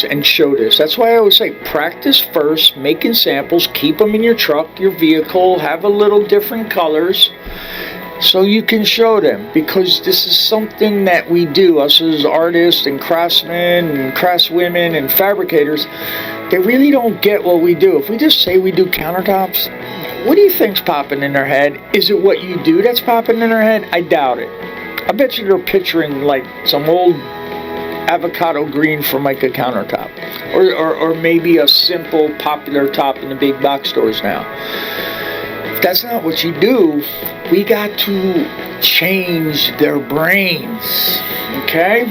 and show this. That's why I always say practice first, making samples, keep them in your truck, your vehicle, have a little different colors so you can show them, because this is something that we do, us as artists and craftsmen and craftswomen and fabricators. They really don't get what we do. If we just say we do countertops, what do you think's popping in their head? Is it what you do that's popping in their head? I doubt it. I bet you they're picturing like some old avocado green from like a countertop, or maybe a simple popular top in the big box stores now. If that's not what you do, we got to change their brains, okay?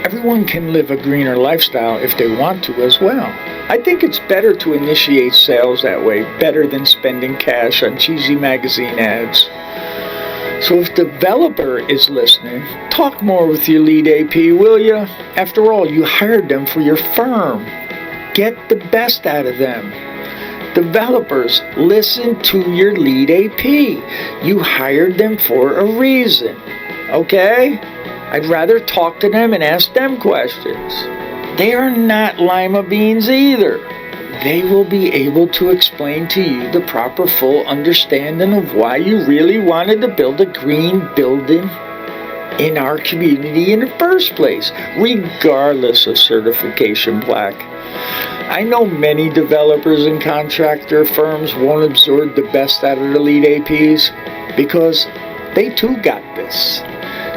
Everyone can live a greener lifestyle if they want to as well. I think it's better to initiate sales that way, better than spending cash on cheesy magazine ads. So if the developer is listening, talk more with your lead AP, will you? After all, you hired them for your firm. Get the best out of them. Developers, listen to your lead AP. You hired them for a reason, okay? I'd rather talk to them and ask them questions. They are not lima beans either. They will be able to explain to you the proper full understanding of why you really wanted to build a green building in our community in the first place, regardless of certification plaque. I know many developers and contractor firms won't absorb the best out of the lead APs because they too got this.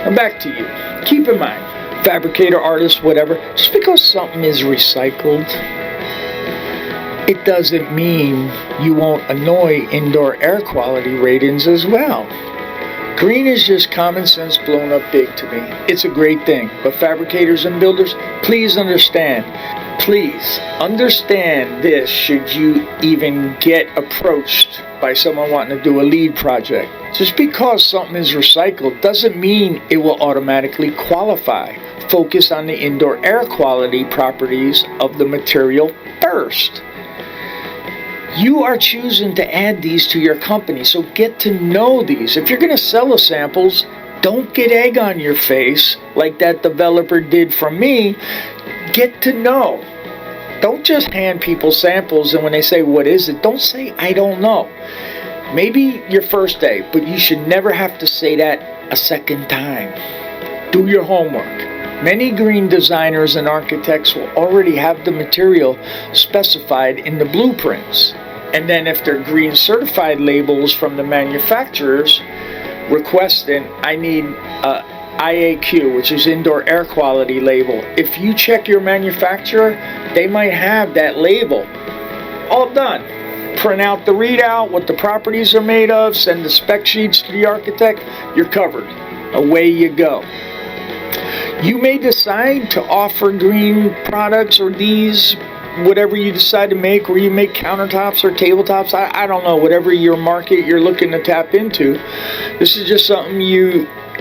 Now back to you. Keep in mind, fabricator, artist, whatever, just because something is recycled, it doesn't mean you won't annoy indoor air quality ratings as well. Green is just common sense blown up big to me. It's a great thing, but fabricators and builders, please understand this should you even get approached by someone wanting to do a lead project. Just because something is recycled doesn't mean it will automatically qualify. Focus on the indoor air quality properties of the material first. You are choosing to add these to your company, so get to know these. If you're going to sell the samples, don't get egg on your face like that developer did from me. Get to know. Don't just hand people samples and when they say, what is it? Don't say, I don't know. Maybe your first day, but you should never have to say that a second time. Do your homework. Many green designers and architects will already have the material specified in the blueprints. And then if they're green certified labels from the manufacturers requesting, I need IAQ, which is indoor air quality label. If you check your manufacturer, they might have that label. All done. Print out the readout, what the properties are made of, send the spec sheets to the architect, you're covered. Away you go. You may decide to offer green products or these, whatever you decide to make, or you make countertops or tabletops, I don't know, whatever your market you're looking to tap into. This is just something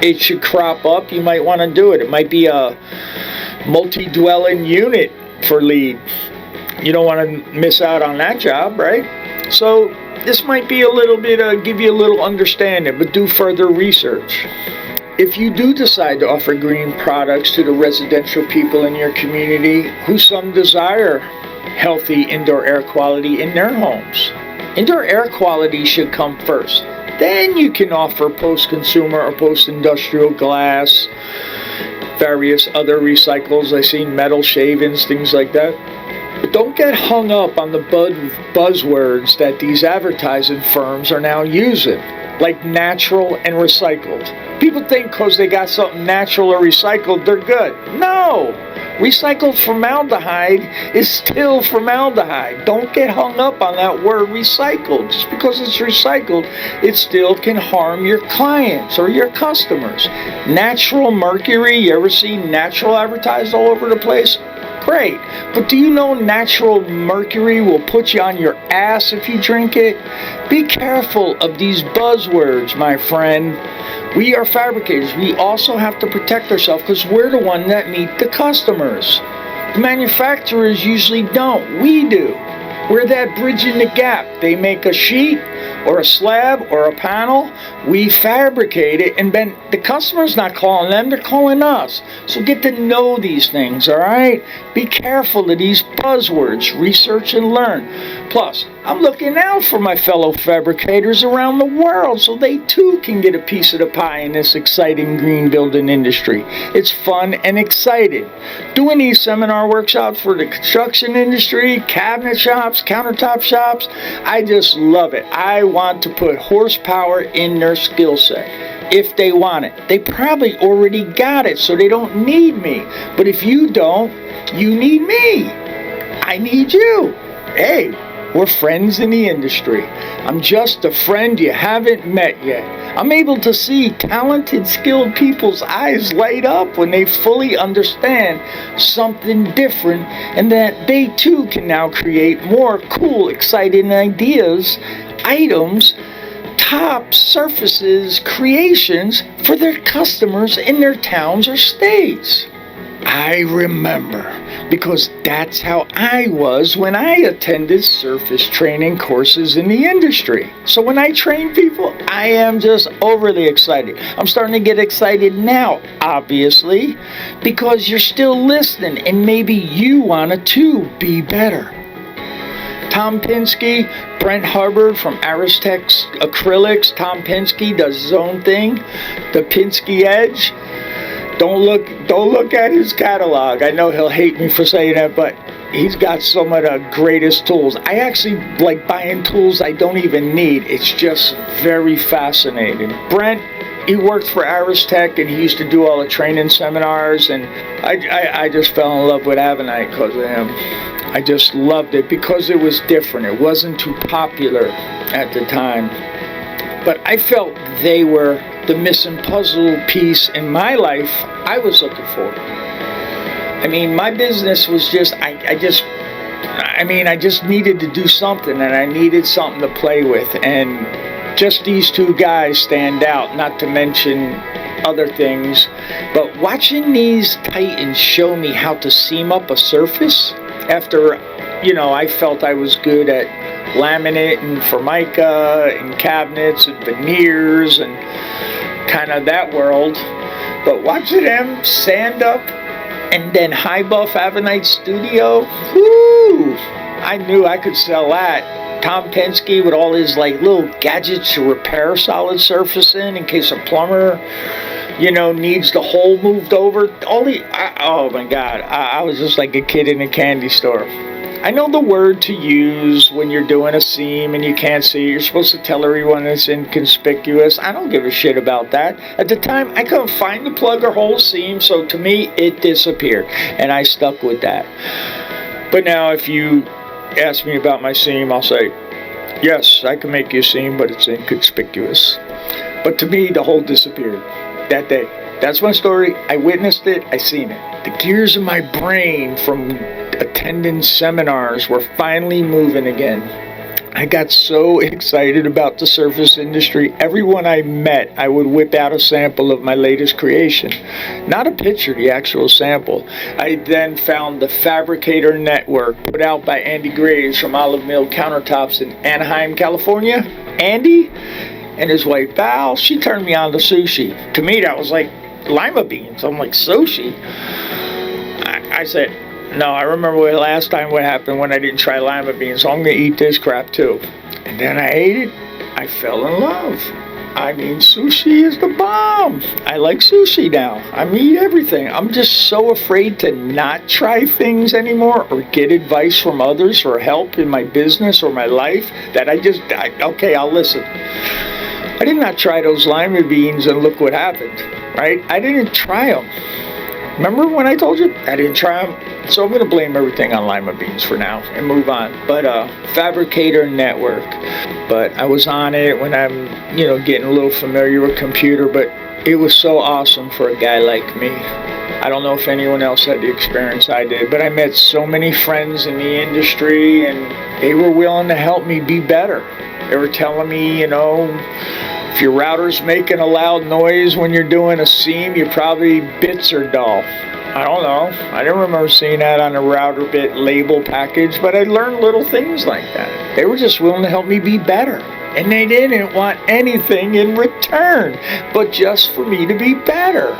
it should crop up. You might want to do it. It might be a multi-dwelling unit for lead. You don't want to miss out on that job, right? So this might be a little bit, give you a little understanding, but do further research. If you do decide to offer green products to the residential people in your community who some desire healthy indoor air quality in their homes, indoor air quality should come first. Then you can offer post-consumer or post-industrial glass, various other recycles. I've seen metal shavings, things like that. But don't get hung up on the buzzwords that these advertising firms are now using, like natural and recycled. People think because they got something natural or recycled, they're good. No! Recycled formaldehyde is still formaldehyde. Don't get hung up on that word recycled. Just because it's recycled, it still can harm your clients or your customers. Natural mercury, you ever see natural advertised all over the place? Great. But do you know natural mercury will put you on your ass if you drink it? Be careful of these buzzwords, my friend. We are fabricators. We also have to protect ourselves because we're the one that meet the customers. The manufacturers usually don't. We do. We're that bridge in the gap. They make a sheet, or a slab or a panel, we fabricate it, and then the customer's not calling them, they're calling us. So get to know these things, all right? Be careful of these buzzwords, research and learn. Plus, I'm looking out for my fellow fabricators around the world so they too can get a piece of the pie in this exciting green building industry. It's fun and exciting. Doing these seminar workshops for the construction industry, cabinet shops, countertop shops, I just love it. I want to put horsepower in their skill set. If they want it. They probably already got it, so they don't need me. But if you don't, you need me. I need you. Hey, we're friends in the industry. I'm just a friend you haven't met yet. I'm able to see talented, skilled people's eyes light up when they fully understand something different, and that they too can now create more cool, exciting ideas, items, top surfaces, creations for their customers in their towns or states. I remember, because that's how I was when I attended surface training courses in the industry. So when I train people, I am just overly excited. I'm starting to get excited now, obviously, because you're still listening and maybe you want to too be better. Tom Pinsky, Brent Hubbard from Aristex Acrylics. Tom Pinsky does his own thing, the Pinsky Edge. Don't look at his catalog. I know he'll hate me for saying that, but he's got some of the greatest tools. I actually like buying tools I don't even need. It's just very fascinating. Brent, he worked for Aristech, and he used to do all the training seminars, and I just fell in love with Avenite because of him. I just loved it because it was different. It wasn't too popular at the time. But I felt they were the missing puzzle piece in my life I was looking for. I mean, my business was just, I just needed to do something, and I needed something to play with. And just these two guys stand out, not to mention other things. But watching these titans show me how to seam up a surface after, I felt I was good at laminate and formica and cabinets and veneers and kind of that world. But watching them sand up and then high buff Avenite Studio, whoo, I knew I could sell that. Tom Pinsky with all his little gadgets to repair solid surface in case a plumber needs the hole moved over. Oh my God, I was just like a kid in a candy store. I know the word to use when you're doing a seam and you can't see. You're supposed to tell everyone it's inconspicuous. I don't give a shit about that. At the time, I couldn't find the plug or hole seam, so to me, it disappeared. And I stuck with that. But now, if you ask me about my seam, I'll say, yes, I can make you a seam, but it's inconspicuous. But to me, the hole disappeared that day. That's my story. I witnessed it. I seen it. The gears in my brain from attending seminars were finally moving again. I got so excited about the surface industry. Everyone I met, I would whip out a sample of my latest creation. Not a picture, the actual sample. I then found the Fabricator Network, put out by Andy Graves from Olive Mill Countertops in Anaheim, California. Andy and his wife Val, she turned me on to sushi. To me, that was like lima beans. I'm like, sushi? I said, no, I remember last time what happened when I didn't try lima beans, so I'm going to eat this crap too. And then I ate it. I fell in love. I mean, sushi is the bomb. I like sushi now. I eat everything. I'm just so afraid to not try things anymore or get advice from others or help in my business or my life that okay, I'll listen. I did not try those lima beans and look what happened, right? I didn't try them. Remember when I told you? I didn't try them. So I'm going to blame everything on lima beans for now and move on. But Fabricator Network. But I was on it when I'm, getting a little familiar with computer. But it was so awesome for a guy like me. I don't know if anyone else had the experience I did. But I met so many friends in the industry. And they were willing to help me be better. They were telling me, if your router's making a loud noise when you're doing a seam, you probably bits are dull. I don't know. I didn't remember seeing that on a router bit label package, but I learned little things like that. They were just willing to help me be better. And they didn't want anything in return, but just for me to be better.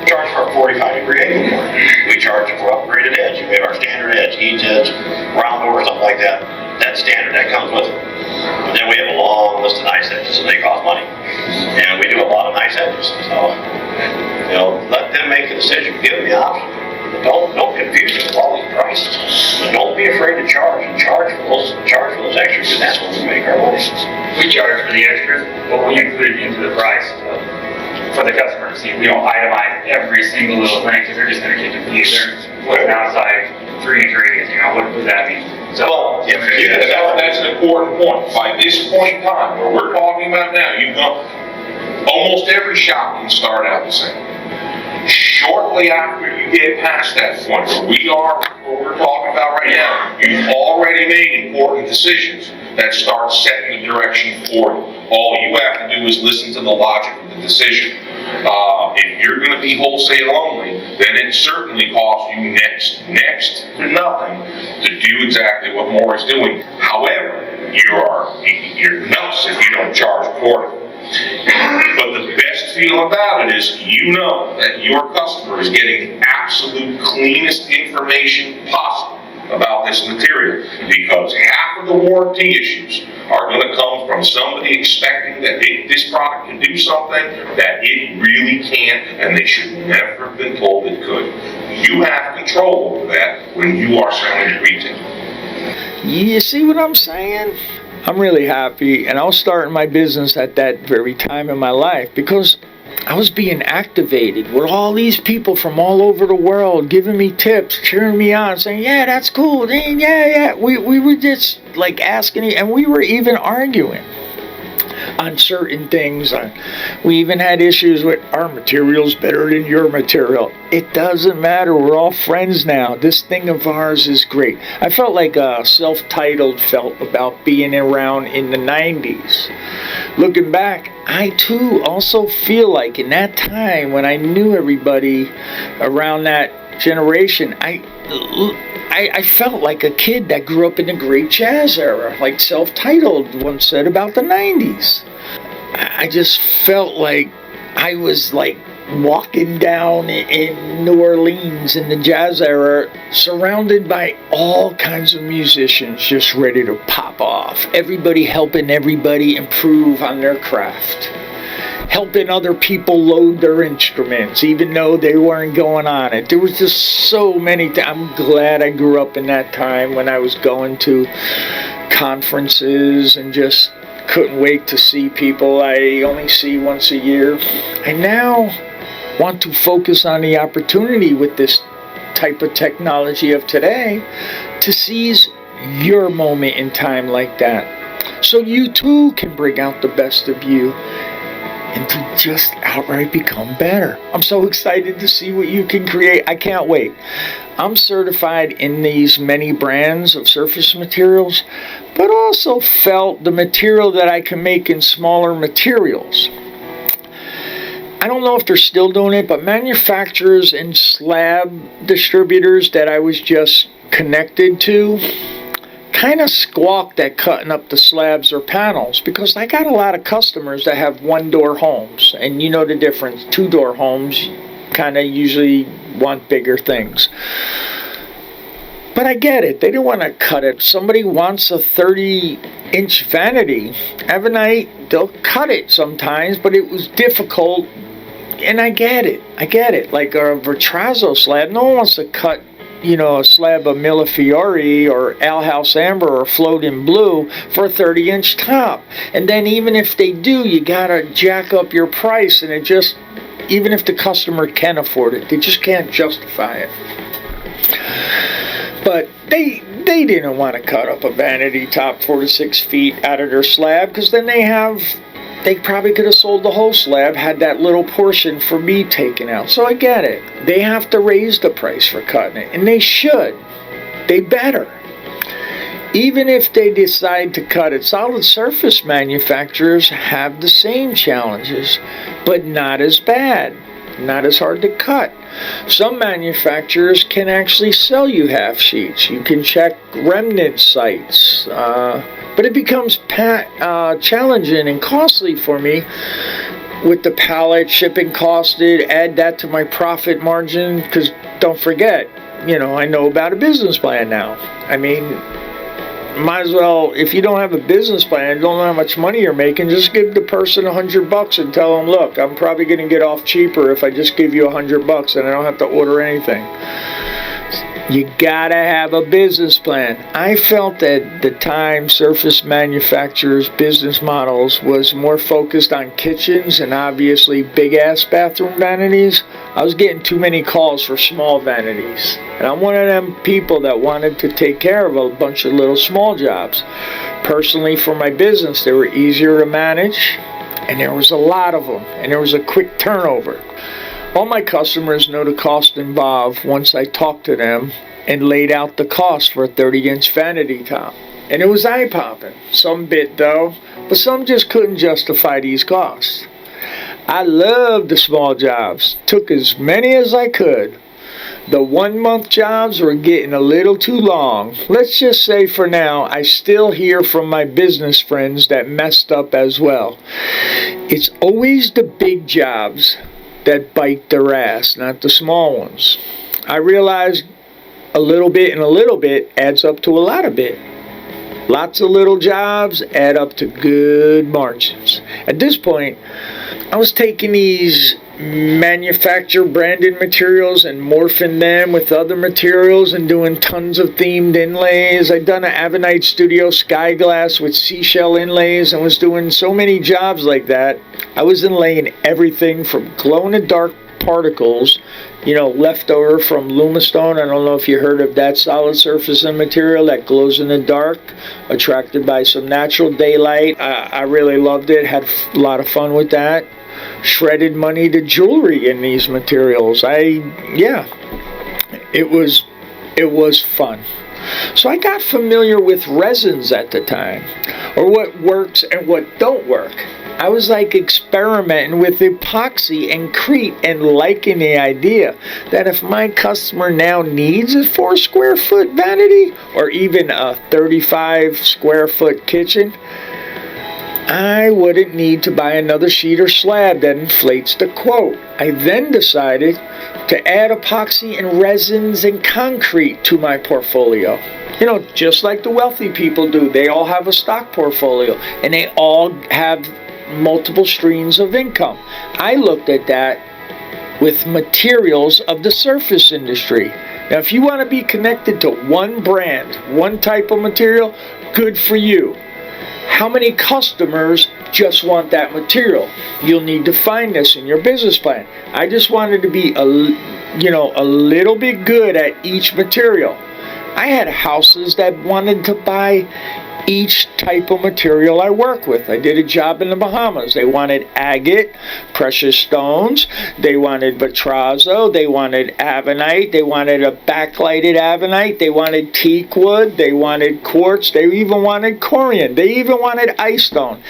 We charge for a 45-degree angle. We charge for upgraded edge. We have our standard edge, each edge, round over, something like that. That's standard, that comes with it. But then we have a long list of nice edges, and they cost money. And we do a lot of nice edges. So, let them make the decision. Give them the option. Don't confuse it with all these prices. But don't be afraid to charge and charge for those extras, and that's when we make our money. We charge for the extras, but we include it into the price for the customer to see. We don't itemize every single little thing because they're just going to get confused. What's an outside 3-inch radius? What does that mean? So, that's an important point. By this point in time, where we're talking about now, almost every shop can start out the same. Shortly after you get past that point, where what we're talking about right now, you've already made important decisions that start setting the direction for you. All you have to do is listen to the logic of the decision. If you're going to be wholesale only, then it certainly costs you next to nothing to do exactly what Maury's doing. However, you're nuts if you don't charge accordingly. But the best feeling about it is you know that your customer is getting the absolute cleanest information possible about this material, because half of the warranty issues are going to come from somebody expecting that this product can do something that it really can't, and they should never have been told it could. You have control over that when you are selling at retail. You see what I'm saying? I'm really happy, and I was starting my business at that very time in my life because I was being activated with all these people from all over the world giving me tips, cheering me on, saying, yeah, that's cool, yeah. We were just like asking, and we were even arguing on certain things. We even had issues with our material's better than your material. It doesn't matter. We're all friends now. This thing of ours is great. I felt like Self-Titled felt about being around in the 90s. Looking back, I too also feel like in that time when I knew everybody around that generation, I felt like a kid that grew up in the great jazz era, like Self-Titled once said about the 90s. I just felt like I was like walking down in New Orleans in the jazz era, surrounded by all kinds of musicians just ready to pop off. Everybody helping everybody improve on their craft. Helping other people load their instruments, even though they weren't going on it. There was just so many things. I'm glad I grew up in that time when I was going to conferences and just couldn't wait to see people I only see once a year. I now want to focus on the opportunity with this type of technology of today to seize your moment in time like that. So you too can bring out the best of you and to just outright become better. I'm so excited to see what you can create. I can't wait. I'm certified in these many brands of surface materials, but also felt the material that I can make in smaller materials. I don't know if they're still doing it, but manufacturers and slab distributors that I was just connected to kind of squawked at cutting up the slabs or panels, because I got a lot of customers that have one-door homes, and you know the difference. Two-door homes kind of usually want bigger things. But I get it. They don't want to cut it. Somebody wants a 30-inch vanity. Ebonite, they'll cut it sometimes, but it was difficult, and I get it. Like a Vertrazzo slab, no one wants to cut a slab of Millefiori or Al House Amber or Floating Blue for a 30-inch top. And then even if they do, you gotta jack up your price, and even if the customer can afford it, they just can't justify it. But they didn't want to cut up a vanity top 4 to 6 feet out of their slab, because then they probably could have sold the whole slab, had that little portion for me taken out. So I get it. They have to raise the price for cutting it, and they should. They better. Even if they decide to cut it, solid surface manufacturers have the same challenges, but not as bad. not as hard to cut. Some manufacturers can actually sell you half sheets. You can check remnant sites, but it becomes challenging and costly for me with the pallet shipping costed. Add that to my profit margin, because don't forget, I know about a business plan now. I mean, might as well, if you don't have a business plan, don't know how much money you're making, just give the person $100 and tell them, look, I'm probably going to get off cheaper if I just give you $100 and I don't have to order anything. You gotta have a business plan. I felt at the time surface manufacturers' business models was more focused on kitchens and obviously big ass bathroom vanities. I was getting too many calls for small vanities. And I'm one of them people that wanted to take care of a bunch of little small jobs. Personally, for my business, they were easier to manage, and there was a lot of them, and there was a quick turnover. All my customers know the cost involved once I talked to them and laid out the cost for a 30-inch vanity top. And it was eye-popping. Some bit though, but some just couldn't justify these costs. I loved the small jobs, took as many as I could. The 1-month jobs were getting a little too long. Let's just say for now, I still hear from my business friends that messed up as well. It's always the big jobs that bite their ass, not the small ones. I realized a little bit and a little bit adds up to a lot of bit. Lots of little jobs add up to good margins. At this point, I was taking these manufacturer branded materials and morphing them with other materials and doing tons of themed inlays. I'd done an Avenite Studio sky glass with seashell inlays and was doing so many jobs like that. I was inlaying everything from glow-in-the-dark particles, left over from Lumistone. I don't know if you heard of that solid surfacing material that glows in the dark, attracted by some natural daylight. I really loved it, had a lot of fun with that. Shredded money to jewelry in these materials. It was fun. So I got familiar with resins at the time, or what works and what don't work. I was like experimenting with epoxy and crete and liking the idea that if my customer now needs a 4 square foot vanity or even a 35 square foot kitchen, I wouldn't need to buy another sheet or slab that inflates the quote. I then decided to add epoxy and resins and concrete to my portfolio. Just like the wealthy people do. They all have a stock portfolio and they all have multiple streams of income. I looked at that with materials of the surface industry. Now, if you want to be connected to one brand, one type of material, good for you. How many customers just want that material? You'll need to find this in your business plan. I just wanted to be a little bit good at each material. I had houses that wanted to buy each type of material I work with. I did a job in the Bahamas. They wanted agate, precious stones. They wanted vitrazo. They wanted avenite. They wanted a backlighted avenite. They wanted teak wood. They wanted quartz. They even wanted corian. They even wanted ice stone.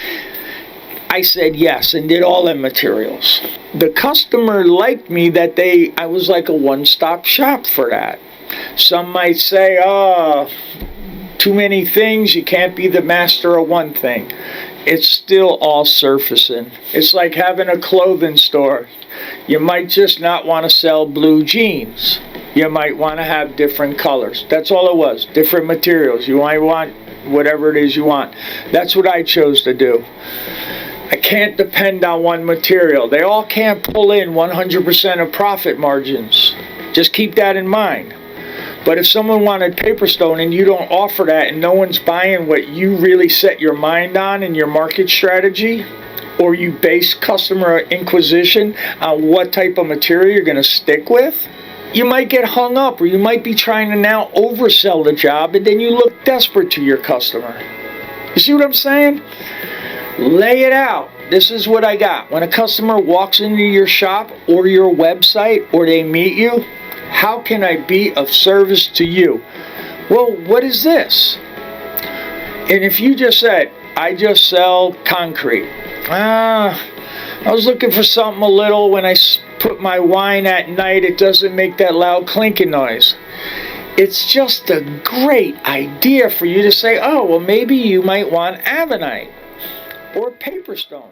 I said yes and did all them materials. The customer liked me that I was like a one-stop shop for that. Some might say, too many things, you can't be the master of one thing. It's still all surfacing. It's like having a clothing store. You might just not want to sell blue jeans. You might want to have different colors. That's all it was. Different materials. You might want whatever it is you want. That's what I chose to do. I can't depend on one material. They all can't pull in 100% of profit margins. Just keep that in mind. But if someone wanted paper stone and you don't offer that and no one's buying what you really set your mind on in your market strategy, or you base customer inquisition on what type of material you're going to stick with, you might get hung up, or you might be trying to now oversell the job and then you look desperate to your customer. You see what I'm saying? Lay it out. This is what I got. When a customer walks into your shop or your website or they meet you, how can I be of service to you? Well, what is this? And if you just said, I just sell concrete. I was looking for something a little, when I put my wine at night, it doesn't make that loud clinking noise. It's just a great idea for you to say, oh, well, maybe you might want Avenite or Paper Stone.